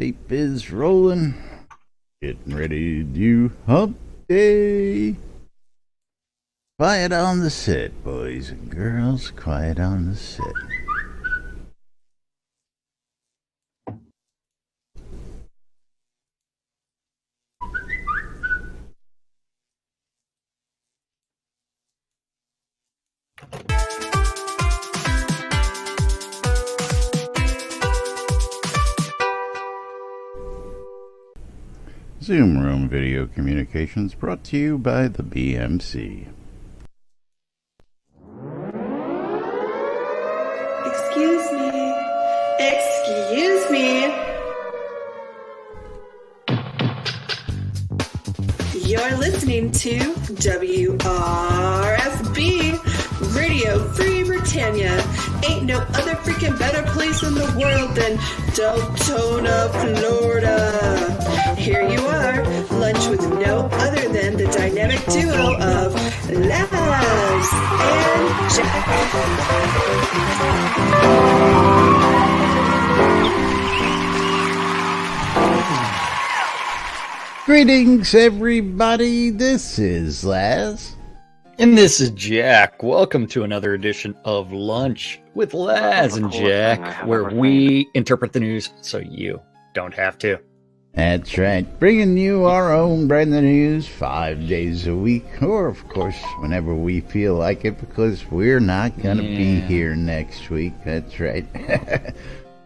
Tape is rolling. Getting ready to do hump day. Quiet on the set, boys and girls. Quiet on the set. Zoom Room Video Communications brought to you by the BMC. Excuse me. Excuse me. You're listening to WRFB, Radio Free Britannia. Ain't no other freaking better place in the world than Deltona, Florida. Here you are, lunch with no other than the dynamic duo of Laz and Jack. Greetings, everybody. This is Laz. And this is Jack. Welcome to another edition of Lunch with Laz and Jack, where we interpret the news so you don't have to. That's right. Bringing you our own brand new news 5 days a week, or of course, whenever we feel like it, because we're not going to be here next week. That's right.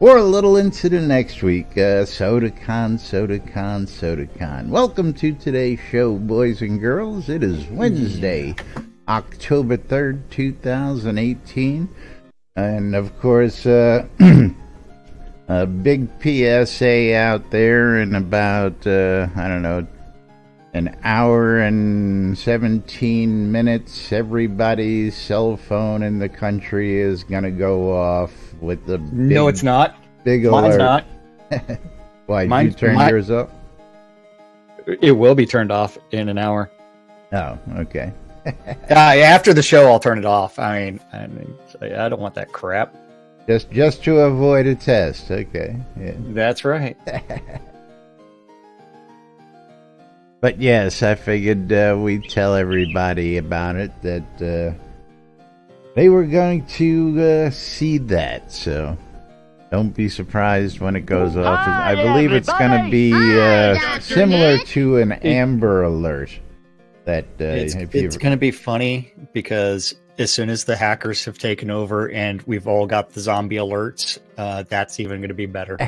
Or a little into the next week. SodaCon. Welcome to today's show, boys and girls. It is Wednesday, October 3rd, 2018. And of course, a big PSA out there in about, an hour and 17 minutes. Everybody's cell phone in the country is going to go off with the big, No, it's not. Big Mine's alert. not. Why, you turned yours off? It will be turned off in an hour. Oh, okay. After the show, I'll turn it off. I mean, I don't want that crap. Just to avoid a test. Okay. Yeah. That's right. But yes, I figured we'd tell everybody about it, that they were going to see that, so don't be surprised when it goes off. I believe it's going to be similar to an Amber Alert. That It's going to be funny because as soon as the hackers have taken over and we've all got the zombie alerts, that's even going to be better.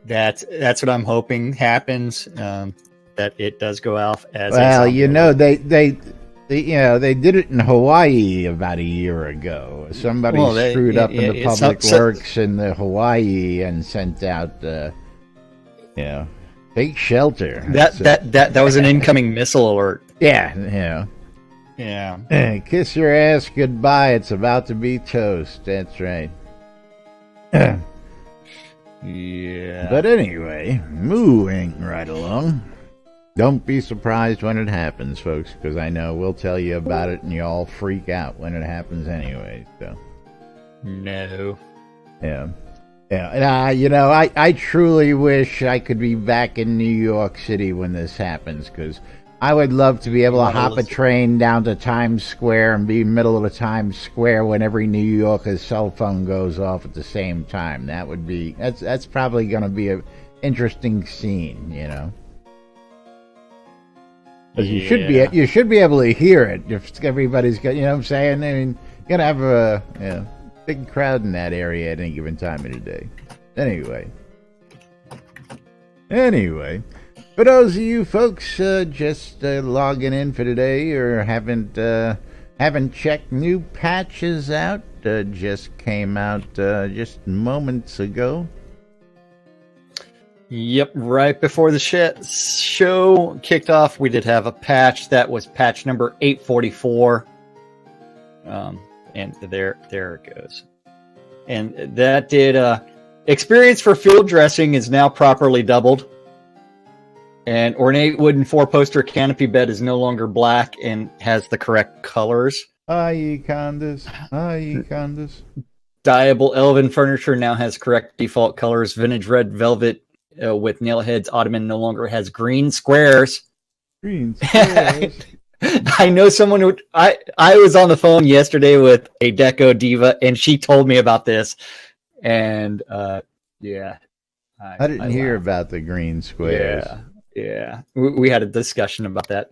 That's what I'm hoping happens. That it does go off as well. They did it in Hawaii about a year ago. Somebody screwed up in the public works in the Hawaii and sent out fake shelter. That was an incoming missile alert. Yeah. Kiss your ass goodbye. It's about to be toast. That's right. Yeah. But anyway, moving right along. Don't be surprised when it happens, folks, because I know we'll tell you about it and you all freak out when it happens anyway. So, no. Yeah. And I truly wish I could be back in New York City when this happens, because I would love to be able to hop a train down to Times Square and be in the middle of the Times Square when every New Yorker's cell phone goes off at the same time. That's probably going to be an interesting scene, you know. Because you should be able to hear it if everybody's got, you know what I'm saying? I mean, you gotta have a big crowd in that area at any given time of the day. Anyway, for those of you folks just logging in for today or haven't checked, new patches out, just came out just moments ago. Yep, right before the show kicked off, we did have a patch. That was patch number 844. And there it goes. And that did experience for field dressing is now properly doubled. And ornate wooden 4-poster canopy bed is no longer black and has the correct colors. Aye, Candace. Dyeable elven furniture now has correct default colors. Vintage red velvet with Nailhead's Ottoman no longer has green squares. Green squares. I know someone who I was on the phone yesterday with a Deco diva, and she told me about this. And yeah, I didn't hear about the green squares. Yeah. We had a discussion about that.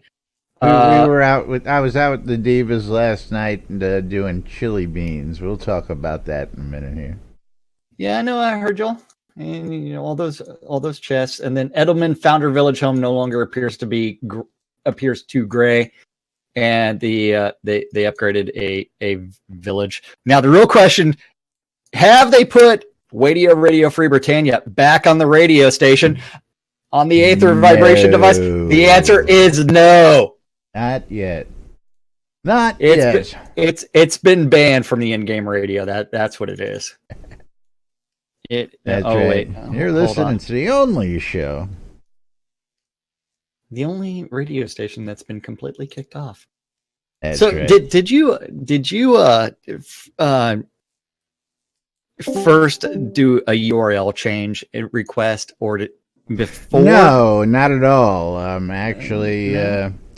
We were out with. I was out with the divas last night doing chili beans. We'll talk about that in a minute here. Yeah, I know. I heard y'all, and you know all those chests, and then Edelman Founder Village Home no longer appears too gray, and they upgraded a village. Now the real question: have they put Radio Free Britannia back on the radio station on the Aether vibration device? The answer is no. Not yet. Not yet. It's been banned from the in-game radio. That's what it is. That's right. Wait. You're listening to the only show. The only radio station that's been completely kicked off. That's so right. did you first do a URL change request or before? No, not at all. Actually,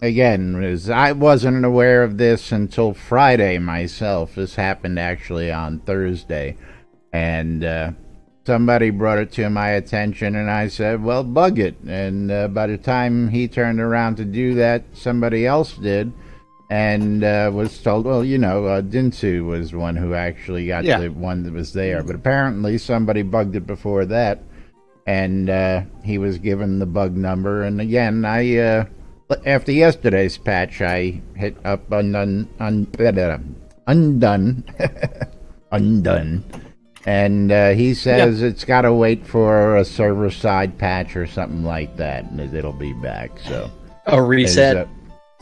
again, I wasn't aware of this until Friday myself. This happened actually on Thursday, and somebody brought it to my attention, and I said, well, bug it. And by the time he turned around to do that, somebody else did, and was told, well, Dinsu was one who actually got the one that was there. But apparently somebody bugged it before that, and he was given the bug number. And again, I after yesterday's patch, I hit up undone. And he says it's got to wait for a server-side patch or something like that, and it'll be back. So a reset.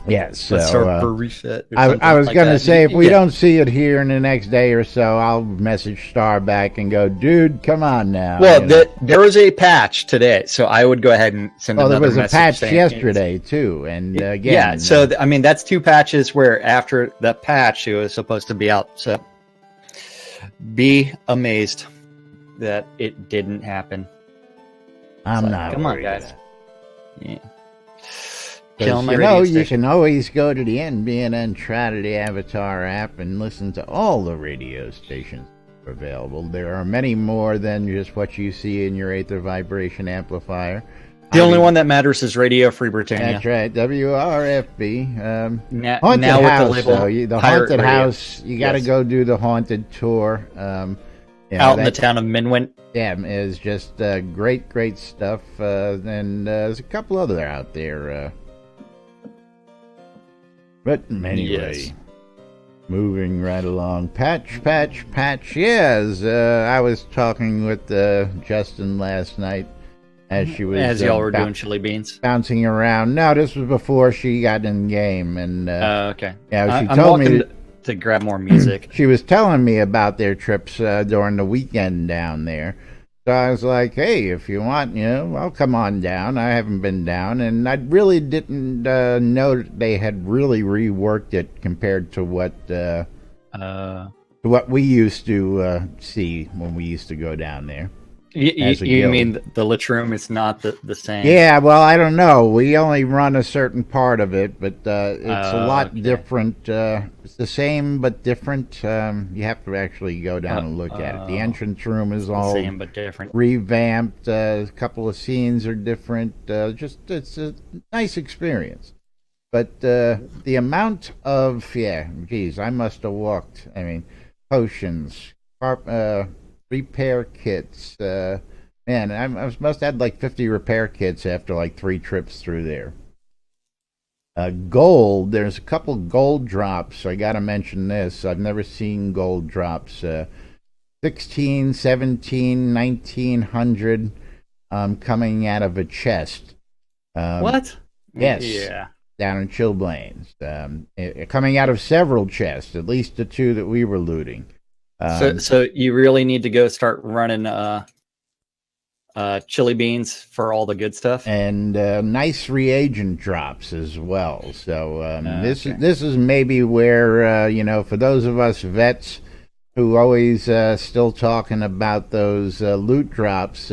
Yes. So server reset. I was going to say, if we don't see it here in the next day or so, I'll message Star back and go, dude, come on now. Well, there was a patch today, so I would go ahead and send another message. There was a patch yesterday, too. And again. Yeah, so, that's two patches where after the patch, it was supposed to be out. So be amazed that it didn't happen. I'm not. Come on, guys. Yeah. You can always go to the NBNN Shroud Avatar app and listen to all the radio stations available. There are many more than just what you see in your Aether Vibration amplifier. The only one that matters is Radio Free Britannia. That's right, WRFB. Haunted House, with the label the Haunted House, you got to go do the Haunted Tour. Out in the town of Minwin. Yeah, is just great stuff. And there's a couple other out there. But anyway, moving right along. Patch. Yes, I was talking with Justin last night as she was... As y'all were doing chili beans? Bouncing around. No, this was before she got in game. And, okay. Yeah, she I'm told me to grab more music. She was telling me about their trips during the weekend down there. So I was like, hey, if you want, I'll come on down. I haven't been down, and I really didn't know that they had really reworked it compared to what we used to see when we used to go down there. You mean the lich room is not the same? Yeah, well, I don't know. We only run a certain part of it, but it's a lot different. It's the same but different. You have to actually go down and look at it. The entrance room is all same but different, revamped. A couple of scenes are different. It's a nice experience. But the amount of I must have walked. I mean, potions, repair kits. Man, I must have had like 50 repair kits after like 3 trips through there. Gold, there's a couple gold drops. I got to mention this. I've never seen gold drops. 16, 17, 1900 coming out of a chest. What? Yes. Yeah. Down in Chilblains. Coming out of several chests, at least the 2 that we were looting. So you really need to go start running chili beans for all the good stuff, and nice reagent drops as well. So this is maybe where for those of us vets who always still talking about those loot drops.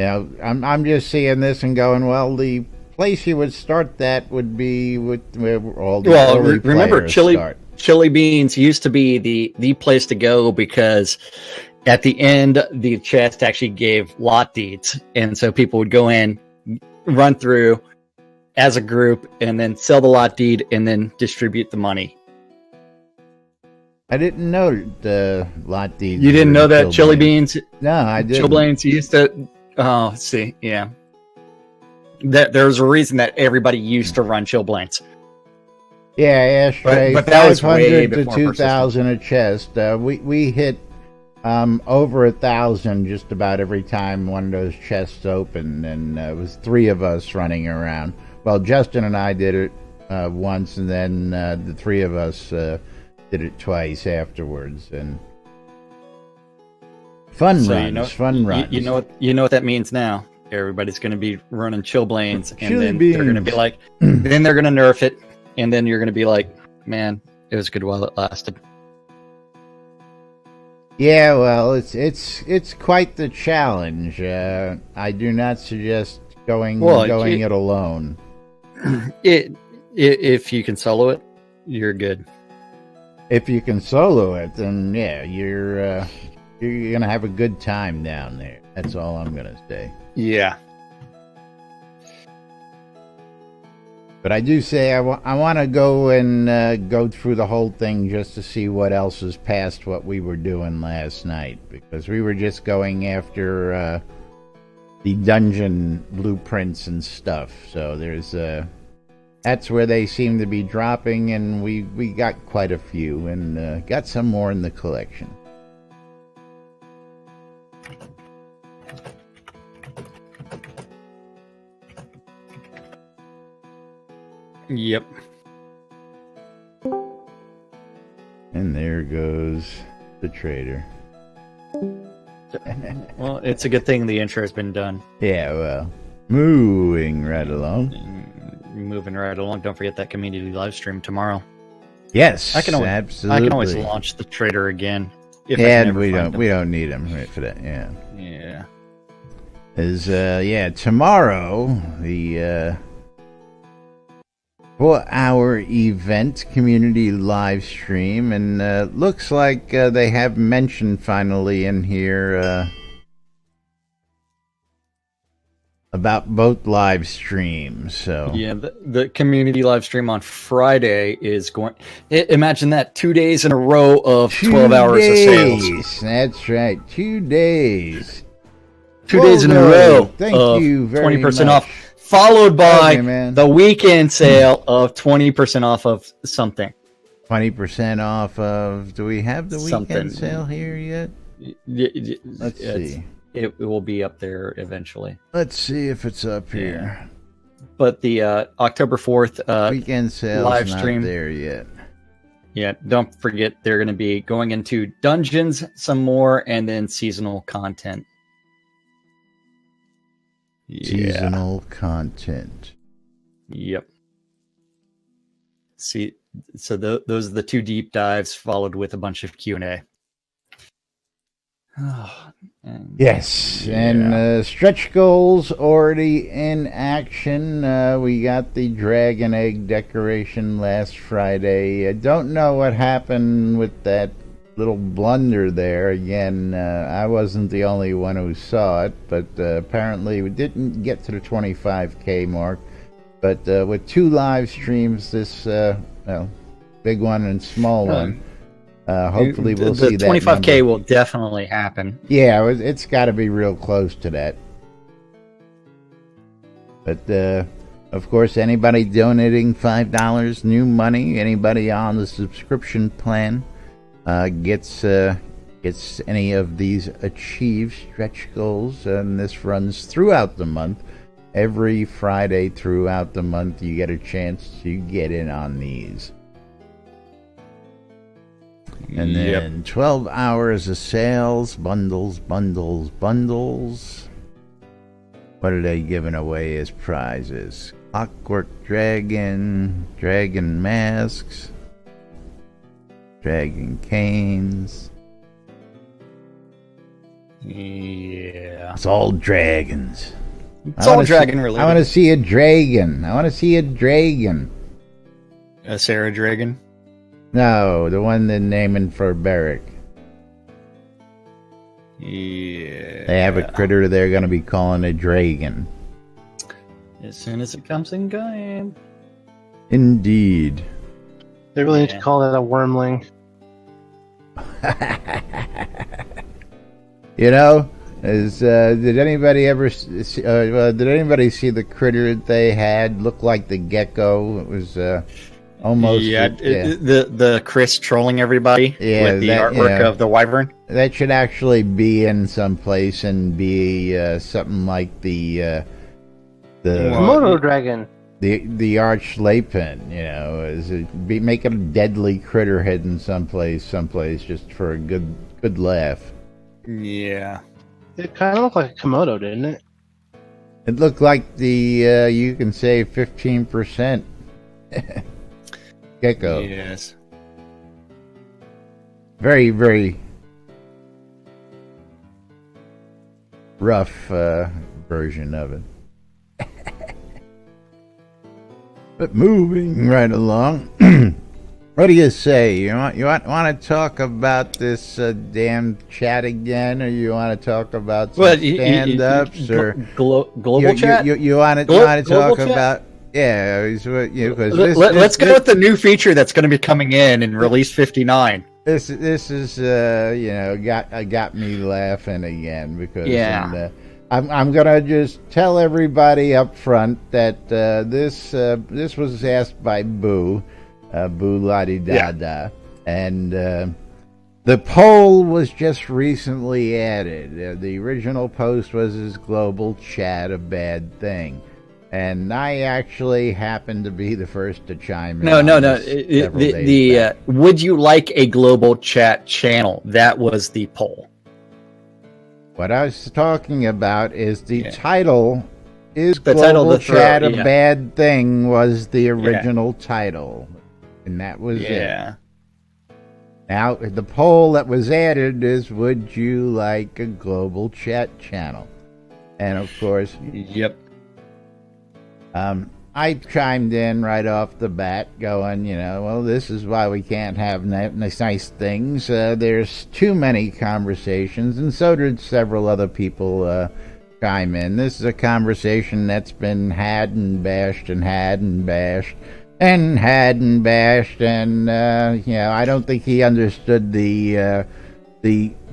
Yeah, I'm just seeing this and going, well, the place you would start that would be with where all the early remember players Chili start. Chili Beans used to be the place to go because at the end the chest actually gave lot deeds, and so people would go in, run through as a group, and then sell the lot deed, and then distribute the money. I didn't know the lot deeds. You didn't know that Chili Beans? No, I didn't. Chili Beans used to. Oh, let's see, yeah. There's a reason that everybody used to run Chillblains. Yeah, ashtray. But that was way 500 to before 2,000 a chest. We hit over 1,000 just about every time one of those chests opened, and it was 3 of us running around. Well, Justin and I did it once, and then the 3 of us did it twice afterwards. And fun runs. You know what that means now. Everybody's going to be running Chillblains, and Chili then beans. they're going to be like, then they're going to nerf it, and then you're going to be like, man, it was good while it lasted. Yeah, well, it's quite the challenge. I do not suggest going it alone. If you can solo it, you're good. If you can solo it, then yeah, you're gonna have a good time down there. That's all I'm gonna say. Yeah. But I do say I want to go and go through the whole thing just to see what else is past what we were doing last night, because we were just going after the dungeon blueprints and stuff. So there's that's where they seem to be dropping, and we got quite a few, and got some more in the collection. Yep. And there goes the trader. Well, it's a good thing the intro has been done. Yeah, well, moving right along. Moving right along. Don't forget that community live stream tomorrow. Yes, absolutely. I can always launch the trader again. And we don't need him right for that. Yeah. Yeah. Is tomorrow the 4-hour event community live stream, and looks like they have mentioned finally in here about both live streams. So yeah, the community live stream on Friday is going. Imagine that, 2 days in a row of 12 hours of sales. That's right, 2 days. 2 days in a row. Thank you very 20% much. off. Followed by the weekend sale of 20% off of something. 20% off of... Do we have the weekend something. Sale here yet? Let's see. It will be up there eventually. Let's see if it's up here. But the October 4th weekend sale live stream not there yet. Yeah, don't forget they're going to be going into dungeons some more, and then seasonal content. Seasonal content. Yep. See, so those are the 2 deep dives, followed with a bunch of Q&A. Yes, and stretch goals already in action. We got the dragon egg decoration last Friday. I don't know what happened with that little blunder there. Again, I wasn't the only one who saw it, but apparently we didn't get to the 25K mark. But with 2 live streams, this big one and small one, hopefully we'll see that. The 25K will definitely happen. Yeah, it's got to be real close to that. But of course, anybody donating $5 new money, anybody on the subscription plan, gets any of these achieved stretch goals, and this runs throughout the month. Every Friday throughout the month, you get a chance to get in on these. And then 12 hours of sales, bundles. What are they giving away as prizes? Clockwork Dragon, Dragon Masks, Dragon Canes, Yeah. It's all dragons. It's all dragon related. I want to see a dragon. I want to see a dragon. A Sarah Dragon? No, the one they're naming for Beric. Yeah. They have a critter they're going to be calling a dragon. As soon as it comes in game. Indeed. They really need to call that a wormling. You know, did anybody ever see, did anybody see the critter that they had look like the gecko? It was almost the Chris trolling everybody with the artwork of the wyvern. That should actually be in some place and be something like the Komodo dragon. The arch lapin, you know, make a deadly critter hidden someplace just for a good laugh. Yeah. It kind of looked like a Komodo, didn't it? It looked like the you can say 15% gecko. Yes. Very, very rough version of it. But moving right along, what do you say? You want to talk about this damn chat again, or you want to talk about some stand-ups or global chat? You want to talk about? Yeah, let's go with the new feature that's going to be coming in Release 59. This is got me laughing again because I'm gonna just tell everybody up front that this was asked by Boo La-di-da-da, and the poll was just recently added. The original post was, "Is global chat a bad thing?" And I actually happened to be the first to chime in. No. Would you like a global chat channel? That was the poll. What I was talking about is the title. Is global chat a bad thing? Was the original title, and that was it. Now the poll that was added is: would you like a global chat channel? And of course, I chimed in right off the bat going, well, this is why we can't have nice things. There's too many conversations, and so did several other people chime in. This is a conversation that's been had and bashed and had and bashed and had and bashed, and I don't think he understood the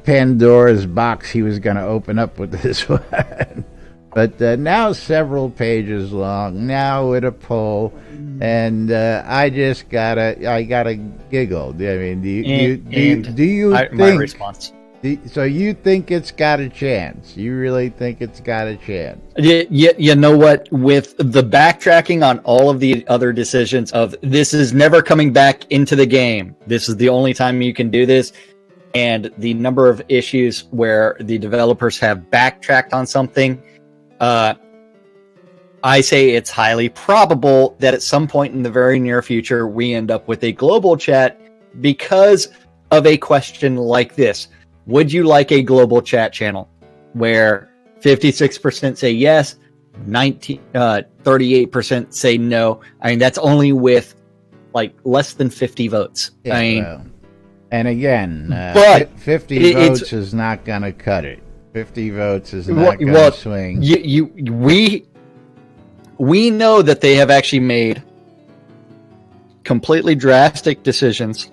Pandora's box he was going to open up with this one. But now several pages long, now with a poll, and I gotta giggle. I mean, do you think my response? So you think it's got a chance? You really think it's got a chance? You know what? With the backtracking on all of the other decisions of this is never coming back into the game. This is the only time you can do this. And the number of issues where the developers have backtracked on something. I say it's highly probable that at some point in the very near future, we end up with a global chat because of a question like this. Would you like a global chat channel where 56% say yes, 38% say no? I mean, that's only with like less than 50 votes. Yeah, I mean, and again, but 50 votes is not going to cut it. 50 votes is not going to swing. We know that they have actually made completely drastic decisions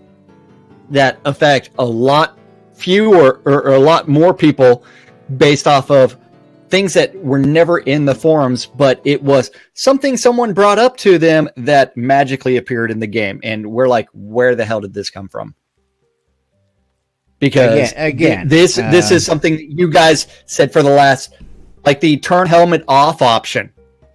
that affect a lot fewer or a lot more people based off of things that were never in the forums, but it was something someone brought up to them that magically appeared in the game. And we're like, where the hell did this come from? Because again, this is something that you guys said for the last, like the turn helmet off option,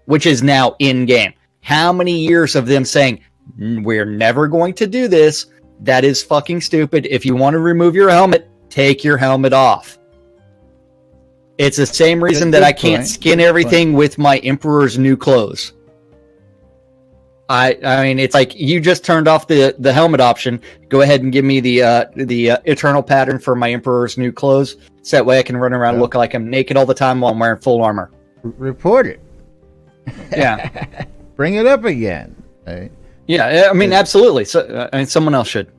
which is now in game. How many years of them saying we're never going to do this? That is fucking stupid. If you want to remove your helmet, take your helmet off. It's the same reason that I can't skin everything with my Emperor's new clothes. I mean, it's like you just turned off the helmet option. Go ahead and give me the eternal pattern for my Emperor's new clothes. So that way I can run around and look like I'm naked all the time while I'm wearing full armor. Report it. Yeah. Bring it up again. Right? Yeah, I mean, absolutely. So, I mean, someone else should.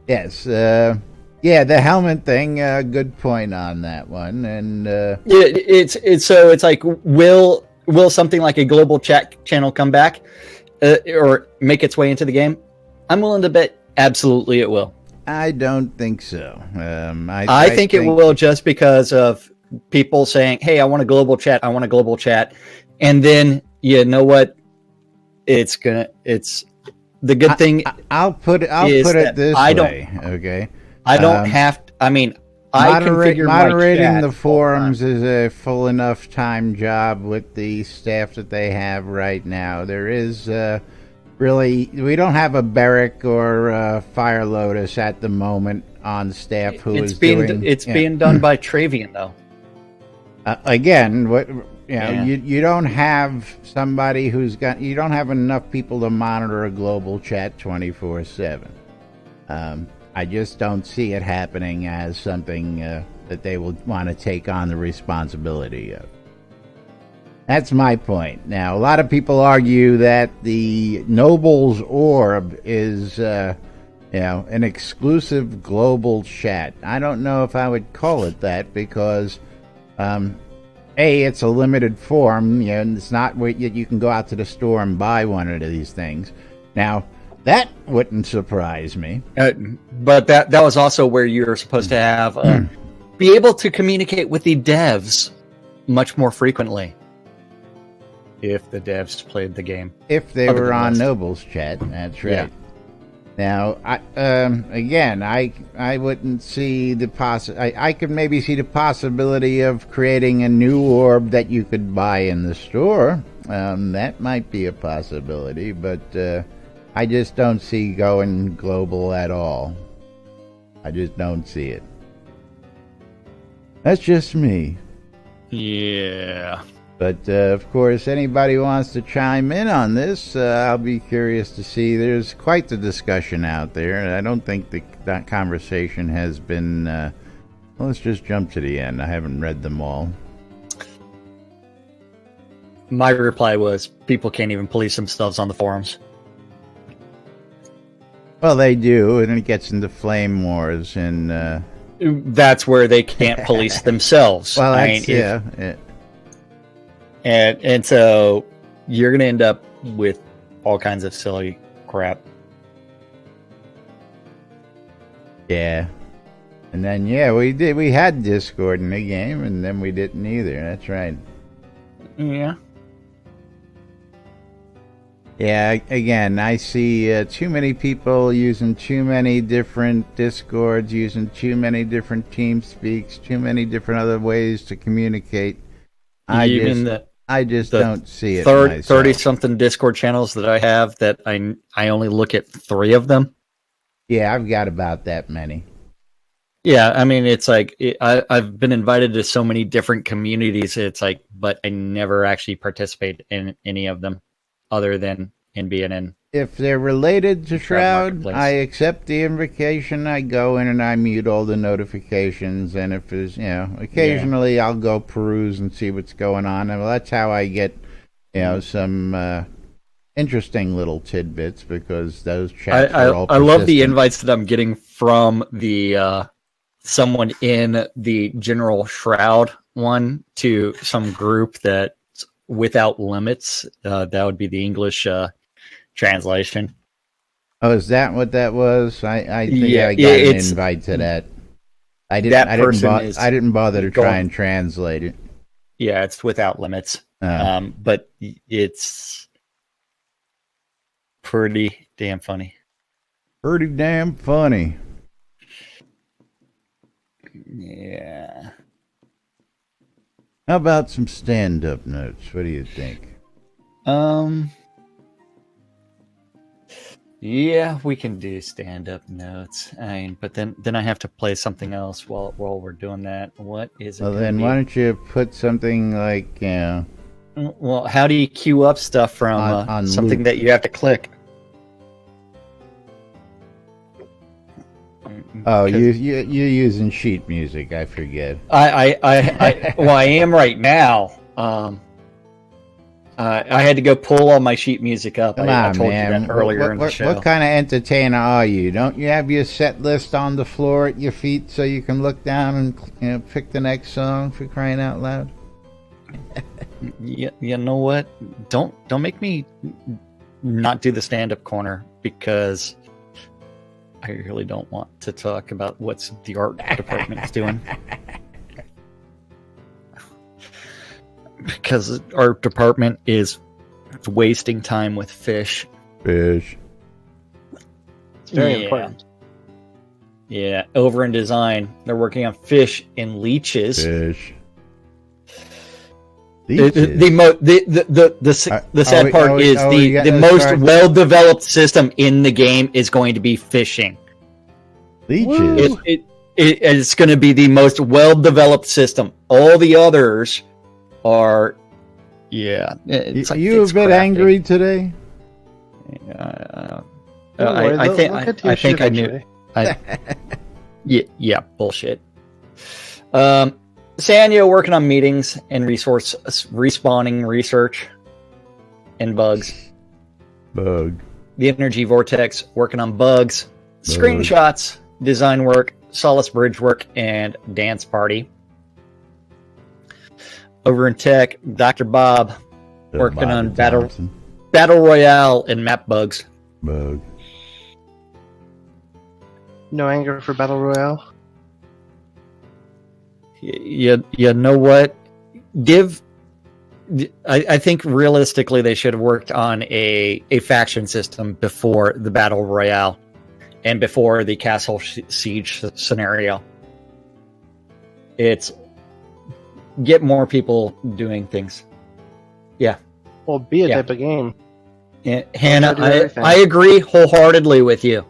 Yes. Yeah, the helmet thing. Good point on that one. And it's like, will something like a global chat channel come back or make its way into the game? I'm willing to bet absolutely it will. I don't think so. I think it will, just because of people saying, "Hey, I want a global chat. I want a global chat," and then you know what? It's the good thing. I'll put it this way. Okay. I don't have to, I mean, I configure moderating the forums is a full enough time job with the staff that they have right now. There is really, we don't have a Beric or Fire Lotus at the moment on staff It's being done by Travian though. Again, you don't have somebody you don't have enough people to monitor a global chat 24/7. I just don't see it happening as something that they will want to take on the responsibility of. That's my point. Now, a lot of people argue that the Noble's Orb is, an exclusive global chat. I don't know if I would call it that because, it's a limited form. And it's not where you can go out to the store and buy one of these things. Now, that wouldn't surprise me. But that was also where you're supposed to have be able to communicate with the devs much more frequently. If the devs played the game. If they were on Noble's chat, that's right. Yeah. Now, I wouldn't see the I could maybe see the possibility of creating a new orb that you could buy in the store. That might be a possibility, but I just don't see going global at all. I just don't see it. That's just me. Yeah. But, of course, anybody wants to chime in on this, I'll be curious to see. There's quite the discussion out there. I don't think that conversation has been... let's just jump to the end. I haven't read them all. My reply was, people can't even police themselves on the forums. Well, they do, and it gets into flame wars, and... That's where they can't police themselves. Well, yeah. And so you're going to end up with all kinds of silly crap. Yeah. And then, we had Discord in the game, and then we didn't either. That's right. Yeah. Yeah, again, I see too many people using too many different Discords, using too many different TeamSpeaks, too many different other ways to communicate. I just don't see it. 30-something Discord channels that I have, that I only look at 3 of them. Yeah, I've got about that many. Yeah, I mean, it's like, I've been invited to so many different communities, it's like, but I never actually participate in any of them other than NBNN. If they're related to Shroud, I accept the invitation. I go in and I mute all the notifications. And if there's, occasionally I'll go peruse and see what's going on. And that's how I get, some interesting little tidbits, because those chats are all persistent. I love the invites that I'm getting from the someone in the general Shroud one to some group that's without limits. That would be the English translation. Oh, is that what that was? I think I got an invite to that. I didn't bother to try and translate it. Yeah, it's without limits. But it's pretty damn funny. Pretty damn funny. Yeah. How about some stand-up notes? What do you think? Yeah, we can do stand-up notes. But then I have to play something else while we're doing that. What is it? Well, then why don't you put something like Well, how do you queue up stuff from On something loop. that you have to click? Oh, you're using sheet music. I forget. Well, I am right now. I had to go pull all my sheet music up. Come I on, told man. you that earlier in the What show. kind of entertainer are you? Don't you have your set list on the floor at your feet so you can look down and pick the next song, for crying out loud? You know what? Don't make me not do the stand-up corner, because I really don't want to talk about what's the art department is doing. Because our department is wasting time with fish. Fish. It's very important. Yeah, over in design, they're working on fish and leeches. Fish. The sad part is the most well-developed system in the game is going to be fishing. Leeches. It's going to be the most well-developed system. All the others are, it's like You a bit angry today? I think I knew. Yeah, bullshit. Sanyo working on meetings and resource respawning research and bugs. Bug. The Energy Vortex working on bugs, screenshots, design work, Solace Bridge work, and dance party. Over in tech, Dr. Bob working on battle royale and map bugs. Bug. No anger for Battle Royale? You know what? I think realistically they should have worked on a faction system before the battle royale and before the castle siege scenario. It's get more people doing things. Yeah. Well, be a type of game. Hannah, I agree wholeheartedly with you.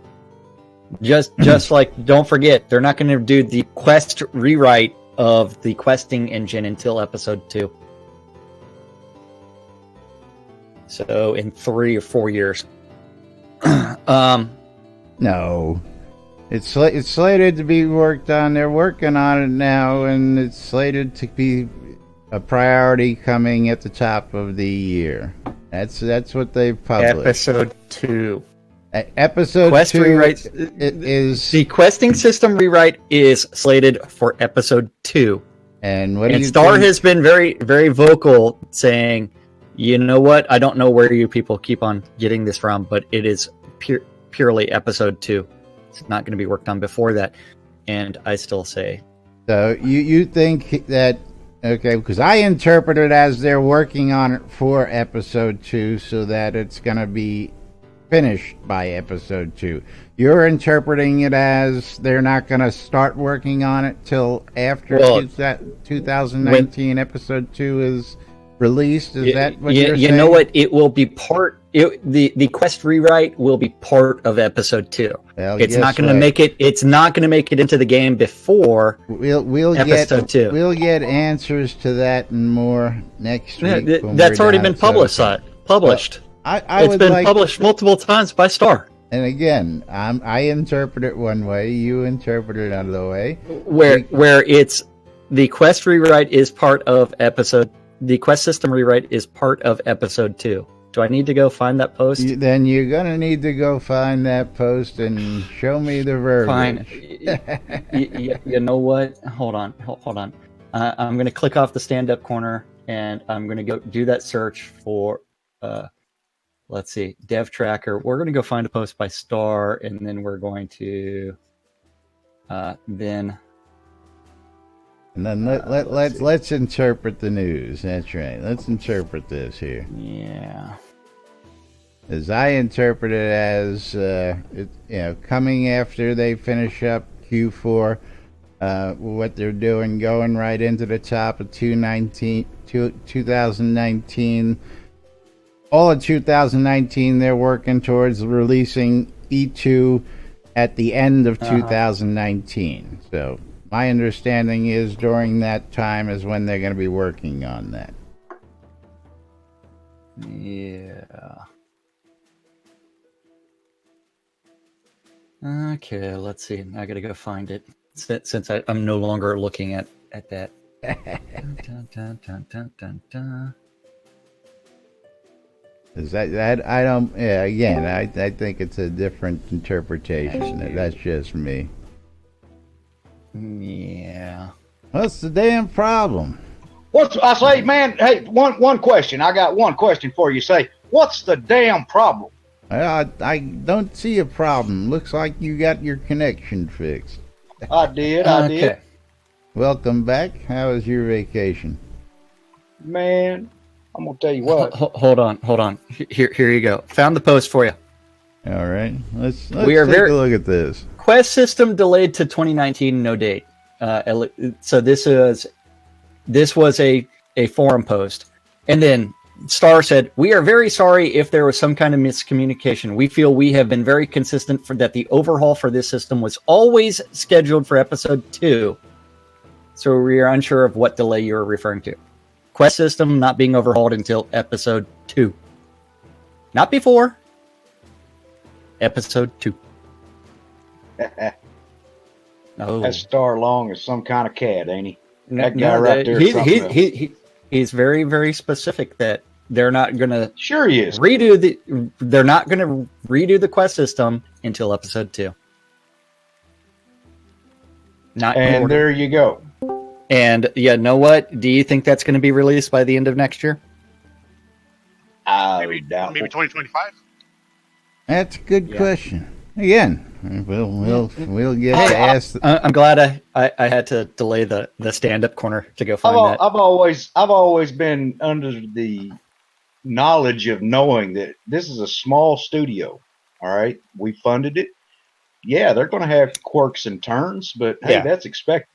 Just like, don't forget, they're not going to do the quest rewrite of the questing engine until episode 2. So in 3 or 4 years. No. It's slated to be worked on. They're working on it now, and it's slated to be a priority coming at the top of the year. That's what they've published. Episode 2. Episode Quest 2 rewrite is the questing system rewrite is slated for episode 2. And what do you Star think? has been very, very vocal, saying, "You know what? I don't know where you people keep on getting this from, but it is purely episode 2. It's not going to be worked on before that." And I still say, So you think that, okay, because I interpret it as they're working on it for episode 2 so that it's going to be finished by episode 2. You're interpreting it as they're not going to start working on it till after 2019 episode 2 is released. Is that what you're saying? You know what? It will be part. The quest rewrite will be part of episode 2. Well, it's not going to make it. It's not going to make it into the game before we'll episode 2. We'll get answers to that and more next week. That's already been published. It's been published multiple times by Star. And again, I interpret it one way, you interpret it another way. Where it's the quest rewrite is part of episode. The quest system rewrite is part of episode 2. Do I need to go find that post? Then you're gonna need to go find that post and show me the verbiage. Fine. You know what? Hold on. I'm gonna click off the stand-up corner and I'm gonna go do that search for. Let's see, Dev Tracker. We're going to go find a post by Star, and then we're going to let's interpret the news. That's right. Let's interpret this here. Yeah. As I interpret it as coming after they finish up Q4, what they're doing, going right into the top of 2019. All of 2019, they're working towards releasing E2 at the end of 2019. So my understanding is during that time is when they're going to be working on that. Yeah. Okay, let's see. I gotta go find it since I'm no longer looking at that. Dun, dun, dun, dun, dun, dun. Is that I don't? Yeah, again, I think it's a different interpretation. That's just me. Yeah. What's the damn problem? What's I say, man? Hey, one question. I got one question for you. Say, what's the damn problem? I don't see a problem. Looks like you got your connection fixed. I did. Okay. Welcome back. How was your vacation? Man, I'm gonna tell you what. Hold on. Here you go. Found the post for you. All right, let's We are take very- a look at this. Quest system delayed to 2019, no date. So this was a forum post, and then Star said, "We are very sorry if there was some kind of miscommunication. We feel we have been very consistent for that the overhaul for this system was always scheduled for episode 2. So we are unsure of what delay you are referring to. Quest system not being overhauled until episode 2, not before. Episode 2." Oh, That Star Long is some kind of cat, ain't he? no, that guy right there is something else. he's very, very specific that they're not going to Sure he is. redo the quest system until episode 2. Not in And order. there you go. And yeah, know what? Do you think that's going to be released by the end of next year? I Maybe doubt maybe it. 2025. That's a good Yeah. question. Again, we'll get Hey, asked. I'm glad I had to delay the stand-up corner to go find that. I've always been under the knowledge of knowing that this is a small studio. All right, we funded it. Yeah, they're going to have quirks and turns, but hey, Yeah. that's expected.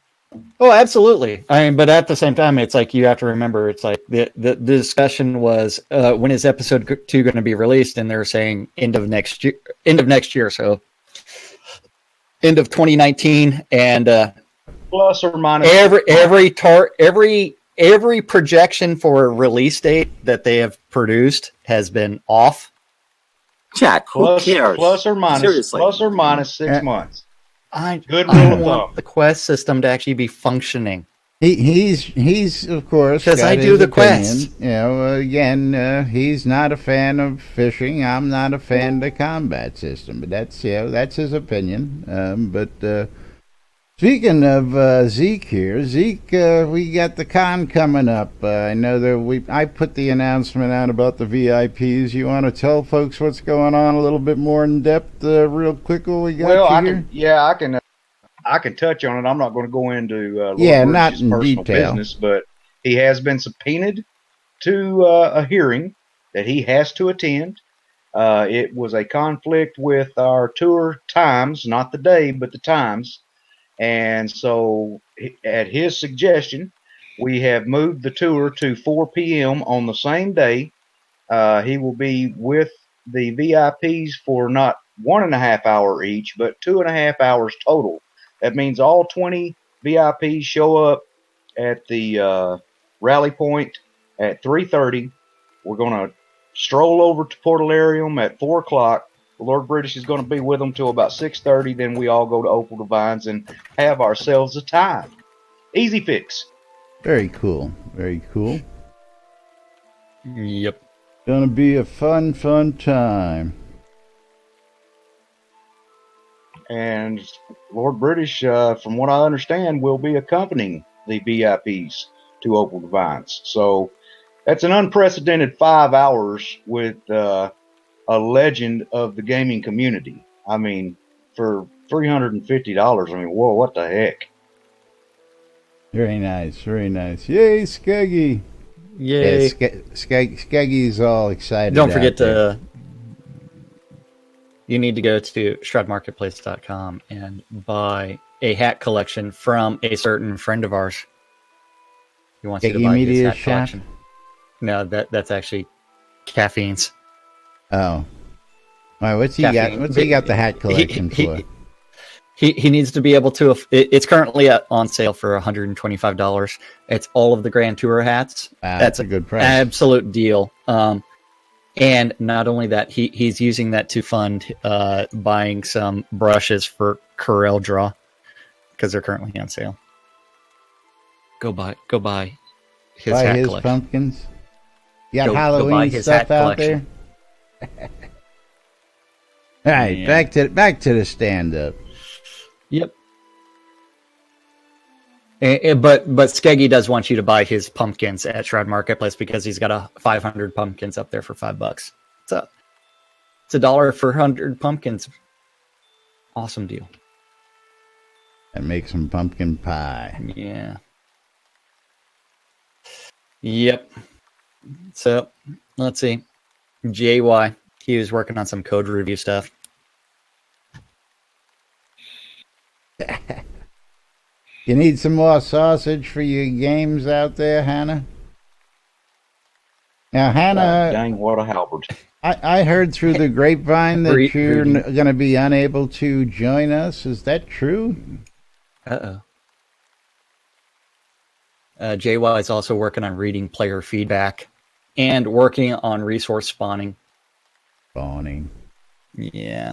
Oh, absolutely. I mean, but at the same time, it's like you have to remember, it's like the discussion was when is episode 2 going to be released, and they're saying end of next year, so end of 2019, and Plus or minus every projection for a release date that they have produced has been off. Chat, who cares? plus or minus Seriously. plus or minus 6 months. Good I rule of want thumb. the quest system to actually be functioning. He's of course 'Cause got I do his the opinion. quest. You know, again, he's not a fan of fishing. I'm not a fan of the combat system, but that's his opinion. But speaking of Zeke here, we got the con coming up. I know that I put the announcement out about the VIPs. You want to tell folks what's going on a little bit more in depth, real quick? What we got Well, here? I can touch on it. I'm not going to go into Lord not Bridges' in personal detail. business, but he has been subpoenaed to a hearing that he has to attend. It was a conflict with our tour times, not the day, but the times. And so, at his suggestion, we have moved the tour to 4 p.m. on the same day. He will be with the VIPs for not 1.5 hours each, but 2.5 hours total. That means all 20 VIPs show up at the rally point at 3:30. We're going to stroll over to Portalarium at 4 o'clock. Lord British is going to be with them till about 6:30. Then we all go to Opal Divines and have ourselves a time. Easy fix. Very cool. Very cool. Yep. Gonna be a fun time. And Lord British, from what I understand, will be accompanying the VIPs to Opal Divines. So that's an unprecedented 5 hours with a legend of the gaming community. I mean, for $350, I mean, whoa, what the heck? Very nice. Very nice. Yay, Skeggy. Yay. Yeah, Skeggy's all excited. Don't forget out there. you need to go to shroudmarketplace.com and buy a hat collection from a certain friend of ours. He wants you to Skeggy buy his Media hat Shop? collection. No, that's actually Caffeine's. Oh. All right, what's he Caffeine. got? What's he got the hat collection for? He needs to be able to. It's currently on sale for $125. It's all of the Grand Tour hats. Wow, that's a good price. Absolute deal. And not only that, he's using that to fund buying some brushes for Corel Draw because they're currently on sale. Go buy his Buy hat his collection. pumpkins. You got Go buy Halloween his stuff hat out collection. there. All right, Yeah. back to the stand-up. Yep. But Skeggy does want you to buy his pumpkins at Shroud Marketplace because he's got 500 pumpkins up there for $5. So it's $1 for 100 pumpkins. Awesome deal. And make some pumpkin pie. Yeah. Yep. So let's see. JY, he was working on some code review stuff. You need some more sausage for your games out there, Hannah? Now, Hannah, dang, what a halberd. I heard through the grapevine that you're Reading. going to be unable to join us. Is that true? Uh-oh. JY is also working on reading player feedback and working on resource spawning. Spawning. Yeah.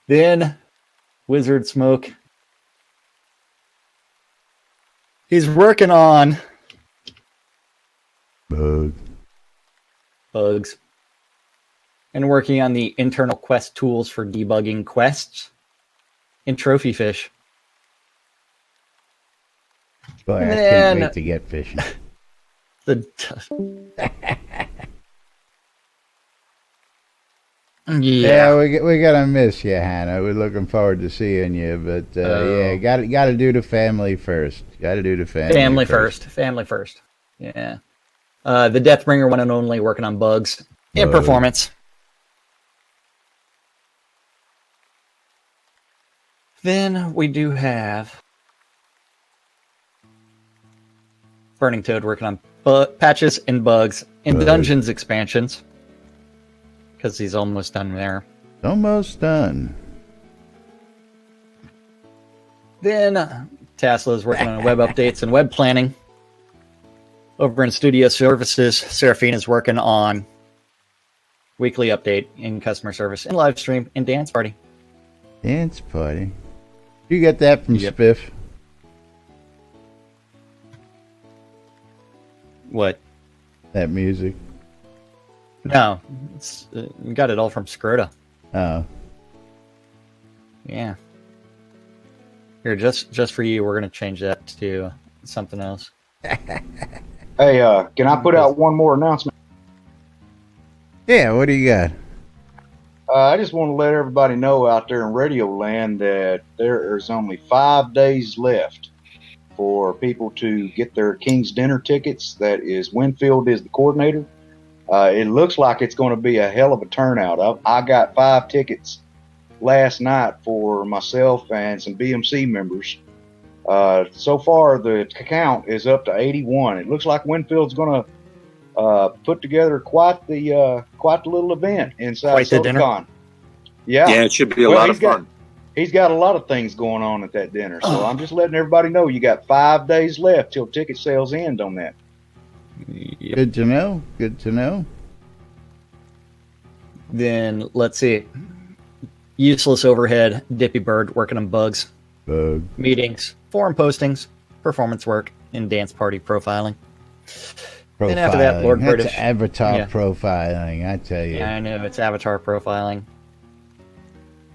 Then Wizard Smoke. He's working on bugs and working on the internal quest tools for debugging quests in Trophy Fish. Boy, I Man. can't wait to get fishing. Yeah, we gotta miss you, Hannah. We're looking forward to seeing you, but yeah, gotta do the family first. Gotta do the family first. Family first. Yeah. The Deathbringer one and only working on bugs and performance. Then we do have Burning Toad working on patches and bugs and dungeons expansions. Because he's almost done there. Almost done. Then Tasla is working on web updates and web planning. Over in Studio Services, Seraphine is working on weekly update in customer service and live stream and dance party. Dance party. You get that from Spiff? What? That music. No, we got it all from Scroda. Oh. Yeah. Here, just for you, we're gonna change that to something else. Hey, can I put out one more announcement? Yeah, what do you got? I just want to let everybody know out there in Radio Land that there is only 5 days left for people to get their King's Dinner tickets. That is, Winfield is the coordinator. It looks like it's going to be a hell of a turnout. I got 5 tickets last night for myself and some BMC members. So far, the count is up to 81. It looks like Winfield's going to put together quite the little event inside Quite the dinner. SodaCon. Yeah, it should be a lot of fun. He's got a lot of things going on at that dinner, so I'm just letting everybody know you got 5 days left till ticket sales end on that. Yep. Good to know. Good to know. Then let's see. Useless overhead, Dippy Bird working on bugs, meetings, forum postings, performance work, and dance party profiling. Then after that, Lord That's British. avatar profiling, I tell you. Yeah, I know, it's avatar profiling.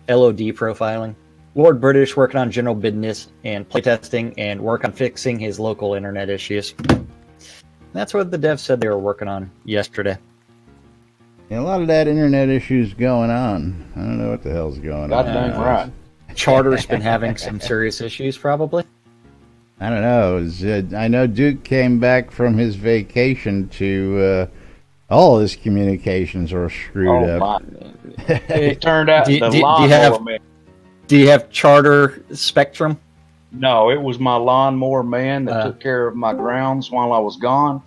LOD profiling. Lord British working on general business and playtesting and work on fixing his local internet issues. That's what the devs said they were working on yesterday. Yeah, a lot of that internet issues going on. I don't know what the hell's going God on. dang right. Charter's been having some serious issues, probably. I don't know. I know Duke came back from his vacation to all his communications are screwed up. It turned out do you lawnmower man. Do you have Charter Spectrum? No, it was my lawnmower man that took care of my grounds while I was gone.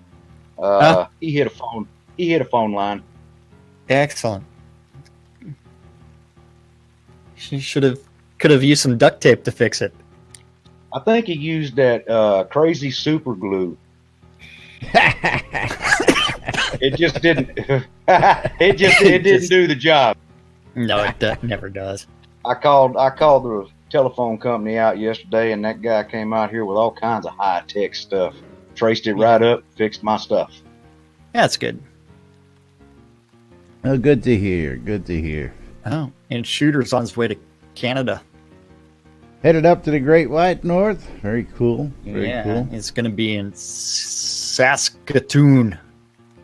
He hit a phone. He hit a phone line. Excellent. She could have used some duct tape to fix it. I think he used that crazy super glue. It just didn't. it didn't do the job. No, it never does. I called the telephone company out yesterday, and that guy came out here with all kinds of high tech stuff. Traced it right up, fixed my stuff. Yeah, that's good. Oh, good to hear. Good to hear. Oh, and Shooter's on his way to Canada. Headed up to the Great White North. Very cool. Very cool. It's going to be in Saskatoon.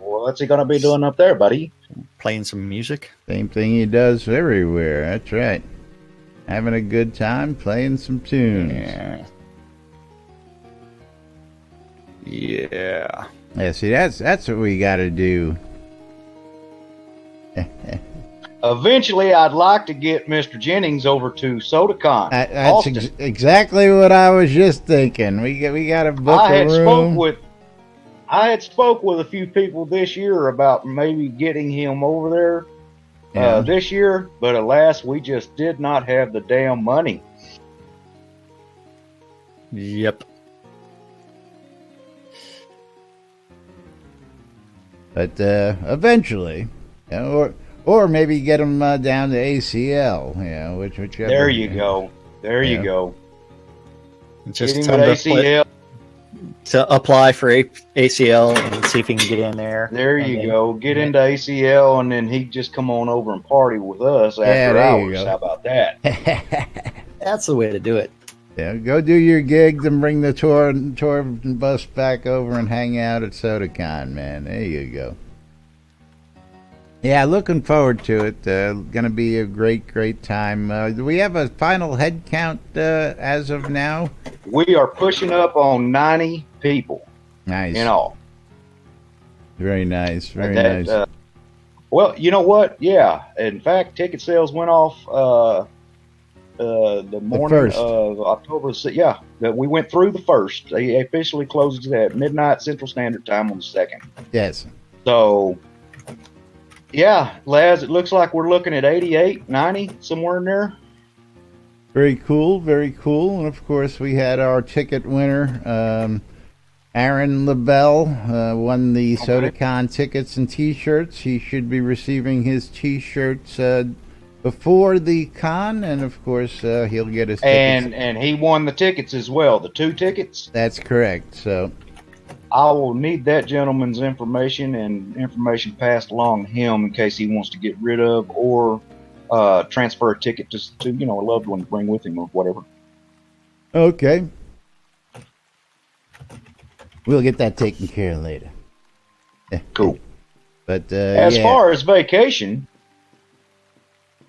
Well, what's he going to be doing up there, buddy? Playing some music. Same thing he does everywhere. That's right. Having a good time, playing some tunes. Yeah. Yeah, see, that's what we got to do. Eventually, I'd like to get Mr. Jennings over to SodaCon. That's exactly what I was just thinking. We got to book a room. I had spoke with a few people this year about maybe getting him over there this year, but alas, we just did not have the damn money. Yep. But eventually, or maybe get him down to ACL. Whichever. There you go. There you go. Just get him at ACL. To apply for ACL and see if he can get in there. There you go. Get into ACL, and then he'd just come on over and party with us after hours. How about that? That's the way to do it. Yeah, go do your gigs and bring the tour bus back over and hang out at SodaCon, man. There you go. Yeah, looking forward to it. Going to be a great time. Do we have a final head count as of now? We are pushing up on 90 people. Nice. In all. Very nice. Very nice. Well, you know what? Yeah. In fact, ticket sales went off the morning of October 6th. Yeah, we went through the 1st. They officially closed at midnight Central Standard Time on the 2nd. Yes. So, yeah, Laz, it looks like we're looking at 88, 90, somewhere in there. Very cool, very cool. And, of course, we had our ticket winner, Aaron LaBelle, won the SodaCon tickets and T-shirts. He should be receiving his T-shirts before the con, and, of course, he'll get his tickets. And he won the tickets as well, the 2 tickets. That's correct, so I will need that gentleman's information and information passed along to him in case he wants to get rid of or transfer a ticket to a loved one to bring with him or whatever. Okay. We'll get that taken care of later. Cool. But as far as vacation,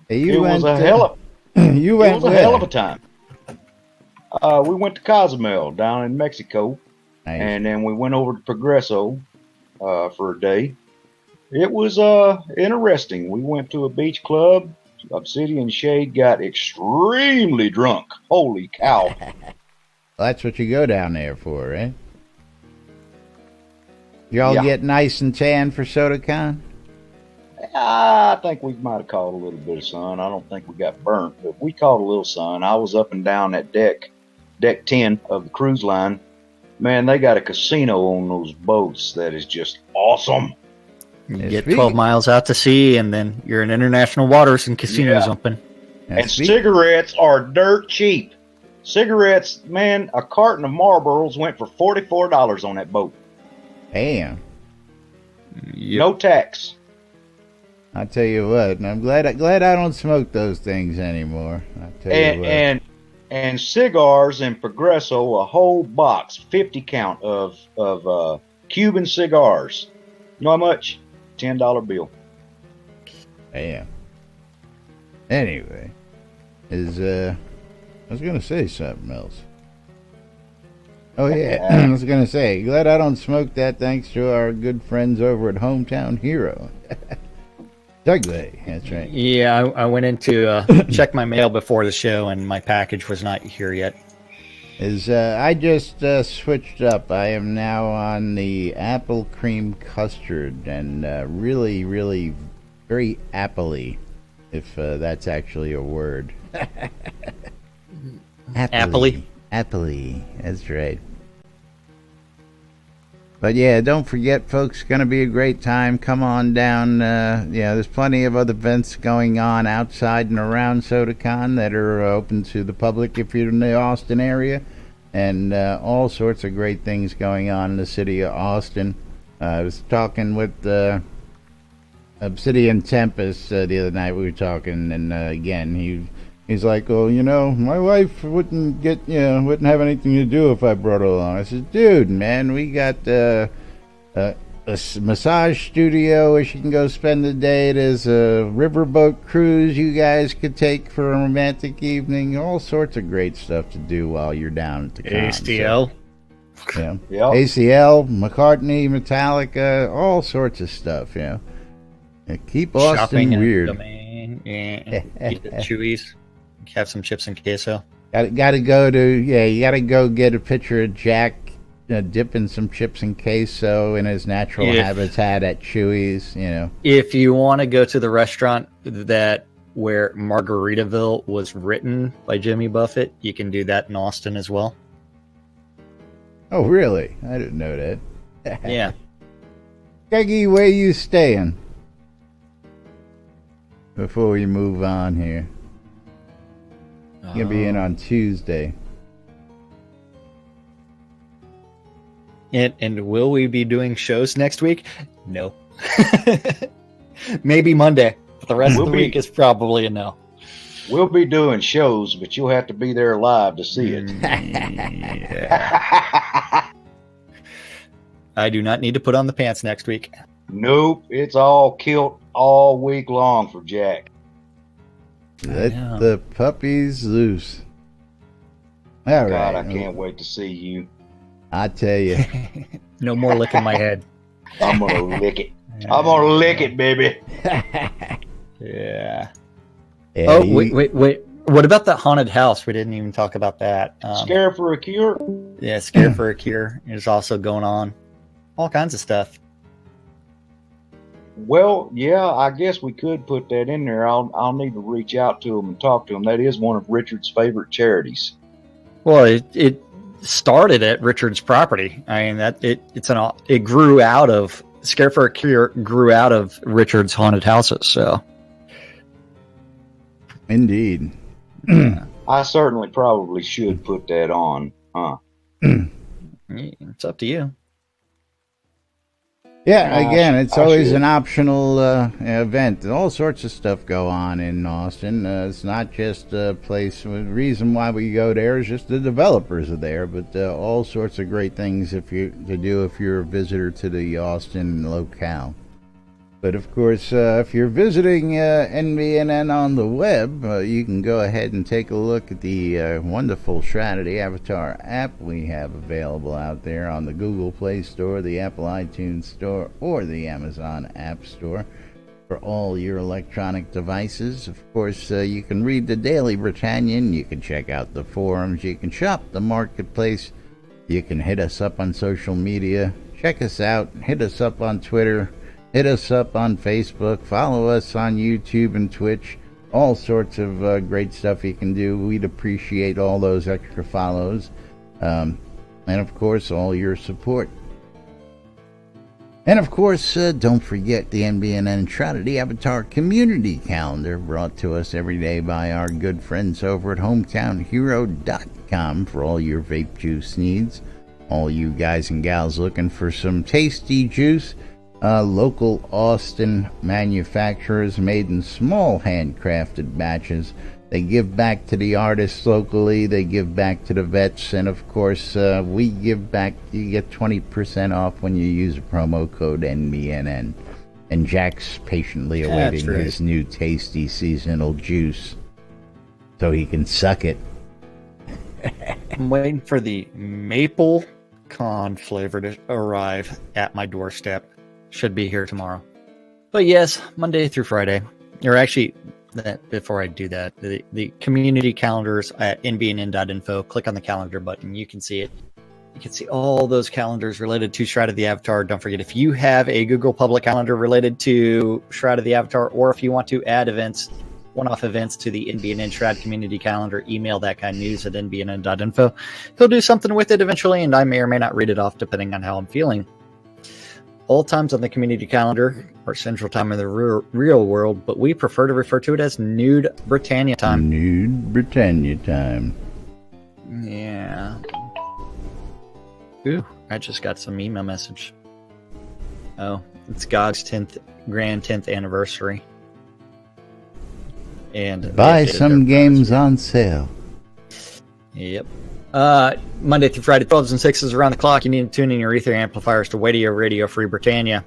it was a hell of a time. We went to Cozumel down in Mexico. Nice. And then we went over to Progreso for a day. It was interesting. We went to a beach club. Obsidian Shade got extremely drunk. Holy cow. Well, that's what you go down there for, right? Y'all get nice and tan for SodaCon? I think we might have caught a little bit of sun. I don't think we got burnt, but we caught a little sun. I was up and down that deck 10 of the cruise line. Man, they got a casino on those boats that is just awesome. You get 12 miles out to sea, and then you're in international waters and casinos open. And cigarettes are dirt cheap. Cigarettes, man, a carton of Marlboros went for $44 on that boat. Damn. Yep. No tax. I tell you what, and I'm glad I don't smoke those things anymore. I tell you what. And cigars in Progreso, a whole box, 50 count of Cuban cigars. You know how much? $10 bill. Damn. Anyway, I was gonna say something else. Oh yeah, I was gonna say, glad I don't smoke that. Thanks to our good friends over at Hometown Hero. Douglas, that's right. Yeah, I went in to check my mail before the show, and my package was not here yet. I just switched up. I am now on the apple cream custard, and really, really very appley, if that's actually a word. Appley? Happily. That's right. But yeah, don't forget, folks, it's going to be a great time. Come on down. There's plenty of other events going on outside and around SodaCon that are open to the public if you're in the Austin area. And all sorts of great things going on in the city of Austin. I was talking with Obsidian Tempest the other night. We were talking, and again, he's like, "Oh, my wife wouldn't have anything to do if I brought her along." I said, "Dude, man, we got a massage studio where she can go spend the day. There's a riverboat cruise you guys could take for a romantic evening. All sorts of great stuff to do while you're down at the con." ACL. So, yeah. ACL, McCartney, Metallica, all sorts of stuff, Keep Austin Shopping weird. Eat at Chewy's. Have some chips and queso. Gotta go you gotta go get a picture of Jack dipping some chips and queso in his natural habitat at Chewy's, If you want to go to the restaurant where Margaritaville was written by Jimmy Buffett, you can do that in Austin as well. Oh, really? I didn't know that. Yeah. Keggy, where you staying? Before we move on here. You're going to be in on Tuesday. And will we be doing shows next week? No. Maybe Monday. But the rest of the week is probably a no. We'll be doing shows, but you'll have to be there live to see it. I do not need to put on the pants next week. Nope, it's all kilt all week long for Jack. Let the puppies loose. All God, right. I can't wait to see you. I tell you. No more licking my head. I'm going to lick it. I'm going to lick it, baby. Yeah. Wait. What about that haunted house? We didn't even talk about that. Scare for a cure? Yeah, Scare for a Cure is also going on. All kinds of stuff. Well, yeah, I guess we could put that in there. I'll need to reach out to him and talk to him. That is one of Richard's favorite charities. Well, it started at Richard's property. I mean, it grew out of Scare for a Cure grew out of Richard's haunted houses. So, indeed, I certainly probably should put that on, huh? It's up to you. Yeah, again, it's always an optional event. All sorts of stuff go on in Austin. It's not just a place. The reason why we go there is just the developers are there, but all sorts of great things to do if you're a visitor to the Austin locale. But of course, if you're visiting NBNN on the web, you can go ahead and take a look at the wonderful Shroud of the Avatar app we have available out there on the Google Play Store, the Apple iTunes Store, or the Amazon App Store for all your electronic devices. Of course, you can read the Daily Britannian, you can check out the forums, you can shop the marketplace, you can hit us up on social media, check us out, hit us up on Twitter, hit us up on Facebook, follow us on YouTube and Twitch. All sorts of great stuff you can do. We'd appreciate all those extra follows. And of course, all your support. And of course, don't forget the NBNN Shroud of the Avatar community calendar brought to us every day by our good friends over at HometownHero.com for all your vape juice needs. All you guys and gals looking for some tasty juice. Local Austin manufacturers made in small handcrafted batches. They give back to the artists locally, they give back to the vets, and of course we give back. You get 20% off when you use a promo code NBNN. And Jack's patiently awaiting his new tasty seasonal juice so he can suck it. I'm waiting for the maple con flavor to arrive at my doorstep. Should be here tomorrow. But yes, Monday through Friday. Or actually, before I do that, the community calendars at nbnn.info. Click on the calendar button. You can see it. You can see all those calendars related to Shroud of the Avatar. Don't forget, if you have a Google public calendar related to Shroud of the Avatar, or if you want to add events one-off events to the NBNN Shroud community calendar. Email that guy news at nbnn.info. He'll do something with it eventually, and I may or may not read it off depending on how I'm feeling. All times on the community calendar are Central Time in the real world, but we prefer to refer to it as Nude Britannia Time. Nude Britannia Time. Yeah. Ooh, I just got some email message. Oh, it's GOG's 10th anniversary. And buy some games on sale. Yep. Monday through Friday, 12s and 6s around the clock. You need to tune in your ether amplifiers to Radio Free Britannia.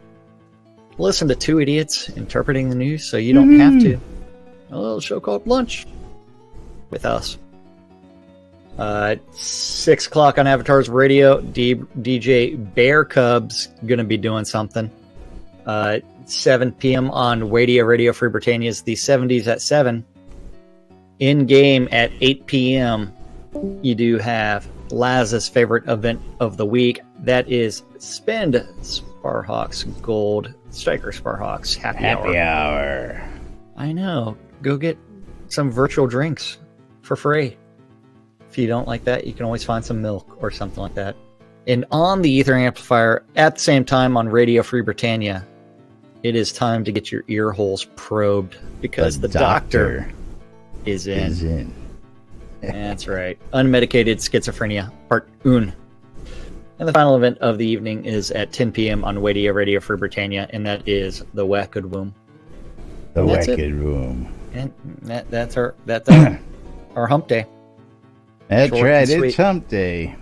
Listen to two idiots interpreting the news so you don't have to. A little show called Lunch with us. 6 o'clock on Avatar's Radio, DJ Bear Cub's going to be doing something. 7 p.m. on Radio Free Britannia's The 70s at 7. In-game at 8 p.m. you do have Laz's favorite event of the week. That is Spend Sparhawks Gold. Striker Sparhawks Happy Hour. I know. Go get some virtual drinks for free. If you don't like that, you can always find some milk or something like that. And on the Ether Amplifier, at the same time on Radio Free Britannia, it is time to get your ear holes probed because the doctor is in. That's right. Unmedicated Schizophrenia, Part 1. And the final event of the evening is at 10 p.m. on Radio Free Britannia, and that is The Wacked Womb. The Wacked Womb. And that's our hump day. That's right, it's hump day.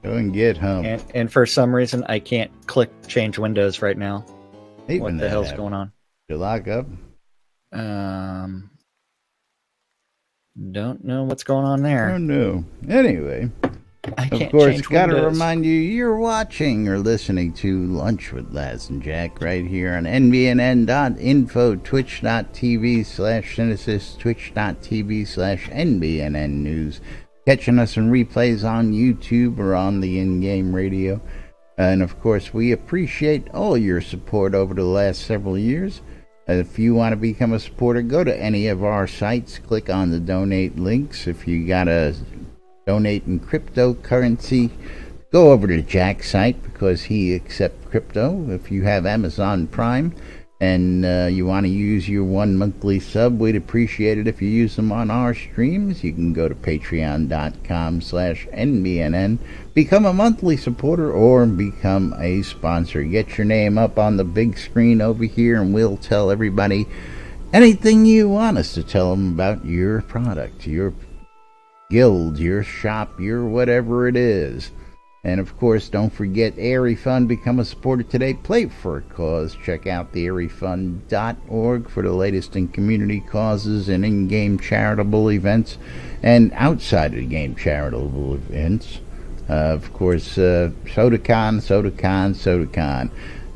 Go and get hump. And for some reason, I can't click change windows right now. What the hell's going on? Did you lock up? Don't know what's going on there. Oh, no. Anyway, of course, gotta remind you, you're watching or listening to Lunch with Laz and Jack right here on NBNN.info, twitch.tv/Cynesis, twitch.tv/NBNN News. Catching us in replays on YouTube or on the in-game radio. And of course, we appreciate all your support over the last several years. If you want to become a supporter, go to any of our sites, click on the donate links. If you got to donate in cryptocurrency, go over to Jack's site because he accepts crypto. If you have Amazon Prime and you want to use your 1 monthly sub, we'd appreciate it if you use them on our streams. You can go to patreon.com/NBNN, become a monthly supporter, or become a sponsor. Get your name up on the big screen over here, and we'll tell everybody anything you want us to tell them about your product, your guild, your shop, your whatever it is. And of course, don't forget Airy Fund. Become a supporter today. Play for a cause. Check out the airyfund.org for the latest in community causes and in-game charitable events and outside of the game charitable events. Of course, SodaCon.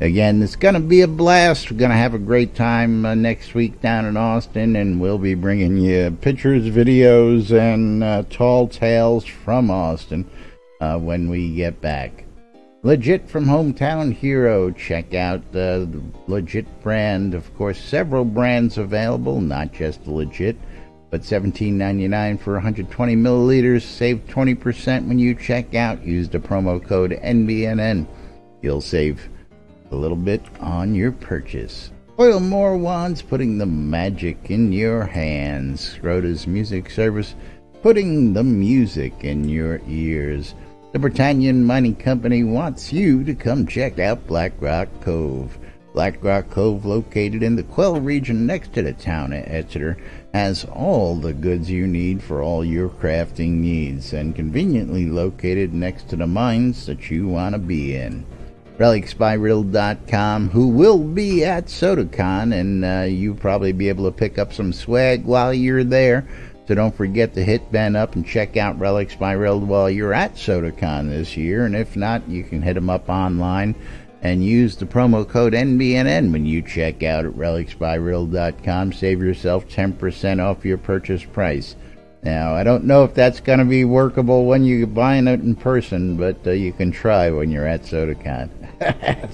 Again, it's going to be a blast. We're going to have a great time next week down in Austin, and we'll be bringing you pictures, videos, and tall tales from Austin when we get back. Legit from Hometown Hero. Check out the Legit brand. Of course, several brands available, not just the Legit, but $17.99 for 120 milliliters. Save 20% when you check out. Use the promo code NBNN. You'll save a little bit on your purchase. Oil More Wands, putting the magic in your hands. Rhoda's Music Service, putting the music in your ears. The Britannian Mining Company wants you to come check out Black Rock Cove. Black Rock Cove, located in the Quell region next to the town of Exeter, has all the goods you need for all your crafting needs, and conveniently located next to the mines that you want to be in. RelicsByRiddle.com, who will be at SodaCon, and you'll probably be able to pick up some swag while you're there. So don't forget to hit Ben up and check out Relics by Riddle while you're at SodaCon this year. And if not, you can hit them up online and use the promo code NBNN when you check out at RelicsByRiddle.com. Save yourself 10% off your purchase price. Now, I don't know if that's going to be workable when you're buying it in person, but you can try when you're at SodaCon.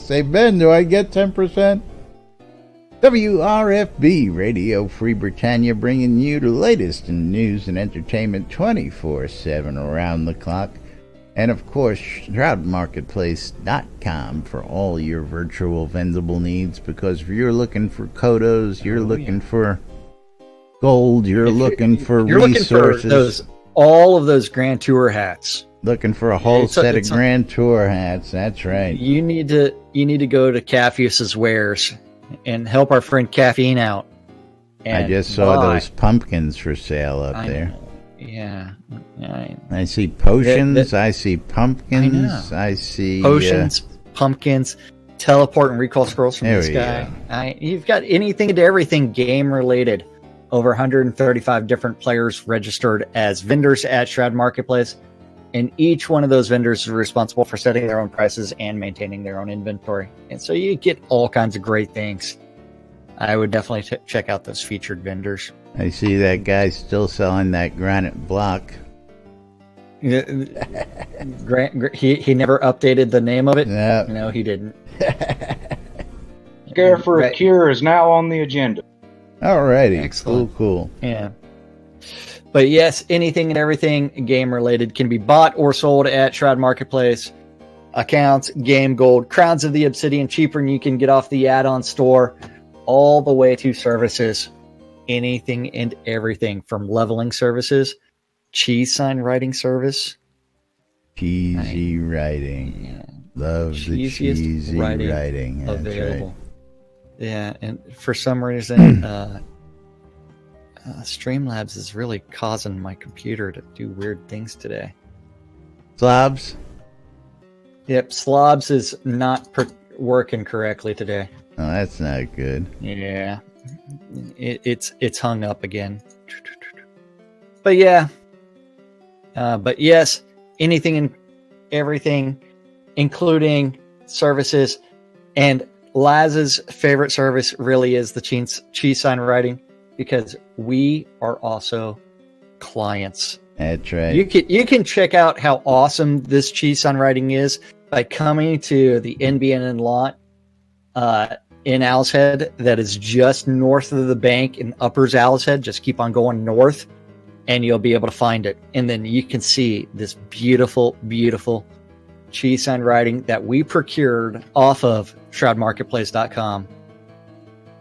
Say, Ben, do I get 10%? WRFB Radio Free Britannia, bringing you the latest in news and entertainment 24/7 around the clock. And of course, ShroudMarketplace.com for all your virtual vendable needs, because if you're looking for kodos, you're looking for gold, you're looking for resources. All of those Grand Tour hats. Looking for a whole set of Grand Tour hats. That's right. You need to go to Caffeus's Wares and help our friend Caffeine out. I just saw those pumpkins for sale up there. Yeah. I see potions. I see pumpkins. I see potions, pumpkins, teleport and recall scrolls from the sky. You've got anything and everything game related. Over 135 different players registered as vendors at Shroud Marketplace, and each one of those vendors is responsible for setting their own prices and maintaining their own inventory. And so you get all kinds of great things. I would definitely check out those featured vendors. I see that guy still selling that granite block. He never updated the name of it? No, he didn't. Scare for a Cure is now on the agenda. Alrighty. Excellent. Cool. Yeah. But yes, anything and everything game related can be bought or sold at Shroud Marketplace. Accounts, game gold, Crowns of the Obsidian, cheaper than you can get off the add-on store, all the way to services. Anything and everything from leveling services, cheese sign writing service. Cheesy writing. Yeah. Love the cheesy writing. That's available. Right. Yeah, and for some reason, Streamlabs is really causing my computer to do weird things today. Slobs? Yep, Slobs is not working correctly today. Oh, that's not good. Yeah, it's hung up again. But yeah, but yes, anything and everything, including services, and Laz's favorite service really is the cheese sign writing, because we are also clients. That's right. You can check out how awesome this cheese sign writing is by coming to the NBNN lot in Owl's Head, that is just north of the bank in Uppers Owl's Head. Just keep on going north and you'll be able to find it. And then you can see this beautiful, beautiful cheese sign writing that we procured off of ShroudMarketplace.com.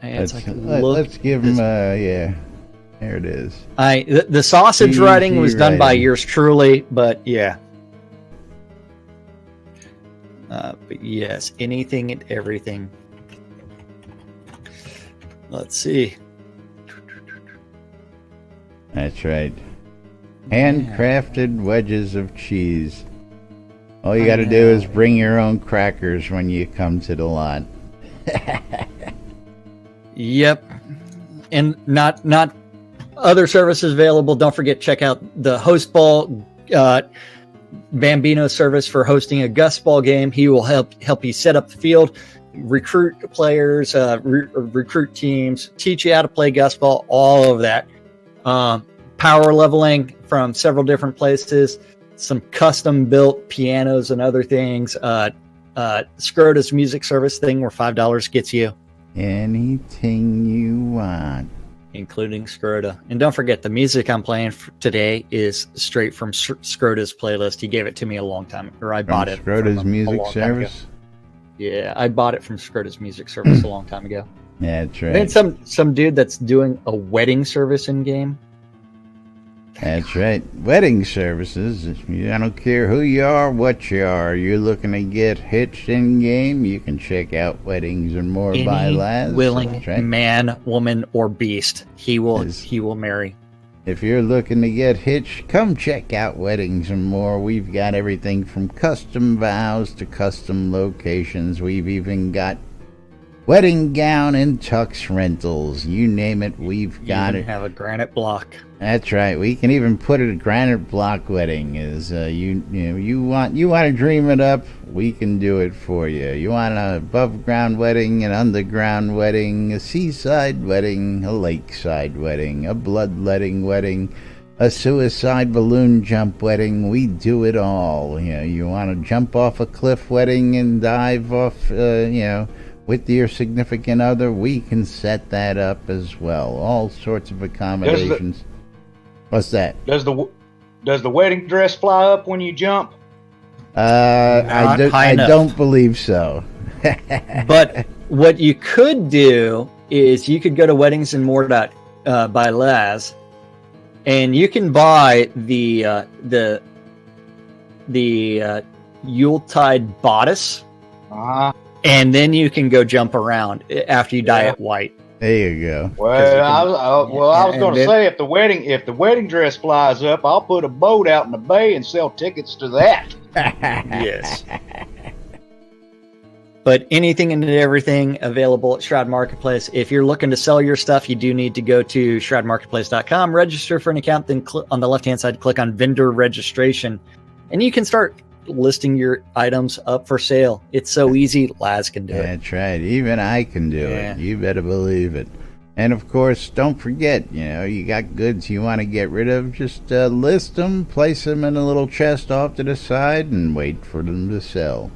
Let's give him yeah, there it is. The sausage writing was done by yours truly, but yeah. But yes, anything and everything. Let's see. That's right. Handcrafted wedges of cheese. All you got to do is bring your own crackers when you come to the lot. Yep. And not other services available. Don't forget, check out the Host Ball Bambino service for hosting a Gus Ball game. He will help you set up the field, recruit players, recruit teams, teach you how to play Gus Ball, all of that. Power leveling from several different places, some custom built pianos and other things. Scrota's music service thing where $5 gets you anything you want, including Scrota. And don't forget, the music I'm playing today is straight from Scrota's playlist. He gave it to me a long time, or I bought it. Scrota's music service? Yeah, I bought it from Scrota's music service a long time ago. Yeah, that's right. And some dude that's doing a wedding service in game. That's right. Wedding services. I don't care who you are, what you are. You're looking to get hitched in game, you can check out Weddings and More by Laz. Willing man, woman, or beast, he will marry. If you're looking to get hitched, come check out Weddings and More. We've got everything from custom vows to custom locations. We've even got wedding gown and tux rentals. You name it, we've got it. Have a granite block. That's right. We can even put it a granite block wedding. Is you want to dream it up, we can do it for you. You want an above ground wedding, an underground wedding, a seaside wedding, a lakeside wedding, a bloodletting wedding, a suicide balloon jump wedding. We do it all. You want to jump off a cliff wedding and dive off with your significant other, we can set that up as well. All sorts of accommodations. What's that? Does the wedding dress fly up when you jump? I don't believe so. But what you could do is you could go to Weddings and More by Laz, and you can buy the Yuletide bodice, and then you can go jump around after you dye it white. There you go. Well, I was going to say if the wedding dress flies up, I'll put a boat out in the bay and sell tickets to that. Yes. But anything and everything available at Shroud Marketplace. If you're looking to sell your stuff, you do need to go to shroudmarketplace.com, register for an account, then on the left-hand side, click on vendor registration, and you can start listing your items up for sale. It's so easy. Laz can do it. That's right. Even I can do it. You better believe it. And of course, don't forget, you got goods you want to get rid of, just list them, place them in a little chest off to the side, and wait for them to sell.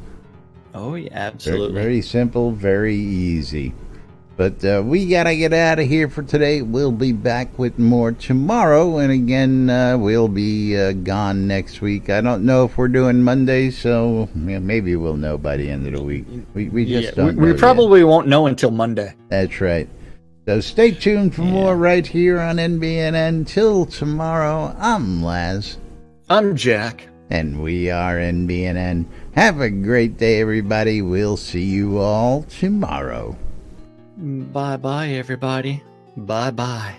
Oh, yeah, absolutely. Very simple, very easy. But we got to get out of here for today. We'll be back with more tomorrow. And again, we'll be gone next week. I don't know if we're doing Monday, so maybe we'll know by the end of the week. We just don't know. We probably won't know until Monday. That's right. So stay tuned for more right here on NBNN. Till tomorrow, I'm Laz. I'm Jack. And we are NBNN. Have a great day, everybody. We'll see you all tomorrow. Bye-bye, everybody. Bye-bye.